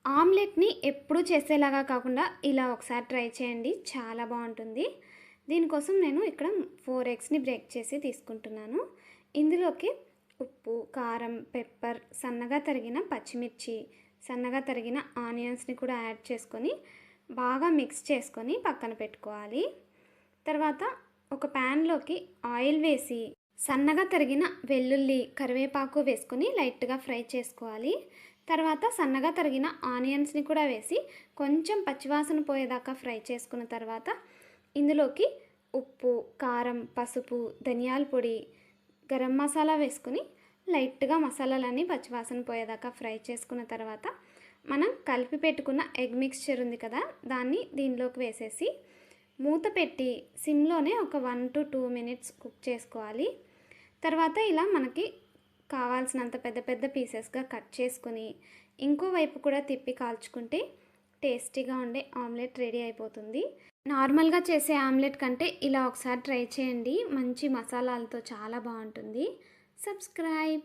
ఆమ్లెట్‌ని ఎప్పుడూ చేసేలాగా కాకుండా ఇలా ఒకసారి ట్రై చేయండి. చాలా బావుంటుంది. దీనికోసం నేను ఇక్కడ 4 ఎగ్స్‌ని బ్రేక్ చేసి తీసుకుంటున్నాను. ఇందులోకి ఉప్పు, కారం, పెప్పర్, సన్నగా తరిగిన పచ్చిమిర్చి, సన్నగా తరిగిన ఆనియన్స్‌ని కూడా యాడ్ చేసుకొని బాగా మిక్స్ చేసుకొని పక్కన పెట్టుకోవాలి. తర్వాత ఒక ప్యాన్‌లోకి ఆయిల్ వేసి సన్నగా తరిగిన వెల్లుల్లి, కరివేపాకు వేసుకొని లైట్‌గా ఫ్రై చేసుకోవాలి. తర్వాత సన్నగా తరిగిన ఆనియన్స్‌ని కూడా వేసి కొంచెం పచ్చివాసన పోయేదాకా ఫ్రై చేసుకున్న తర్వాత ఇందులోకి ఉప్పు, కారం, పసుపు, ధనియాల పొడి, గరం మసాలా వేసుకొని లైట్‌గా మసాలాలన్నీ పచ్చివాసన పోయేదాకా ఫ్రై చేసుకున్న తర్వాత మనం కలిపి పెట్టుకున్న ఎగ్ మిక్స్చర్ ఉంది కదా, దాన్ని దీనిలోకి వేసేసి మూత పెట్టి సిమ్లోనే ఒక 1-2 మినిట్స్ కుక్ చేసుకోవాలి. తర్వాత ఇలా మనకి కావాల్సినంత పెద్ద పెద్ద పీసెస్గా కట్ చేసుకొని ఇంకో వైపు కూడా తిప్పి కాల్చుకుంటే టేస్టీగా ఉండే ఆమ్లెట్ రెడీ అయిపోతుంది. నార్మల్గా చేసే ఆమ్లెట్ కంటే ఇలా ఒకసారి ట్రై చేయండి. మంచి మసాలాలతో చాలా బాగుంటుంది. సబ్స్క్రైబ్.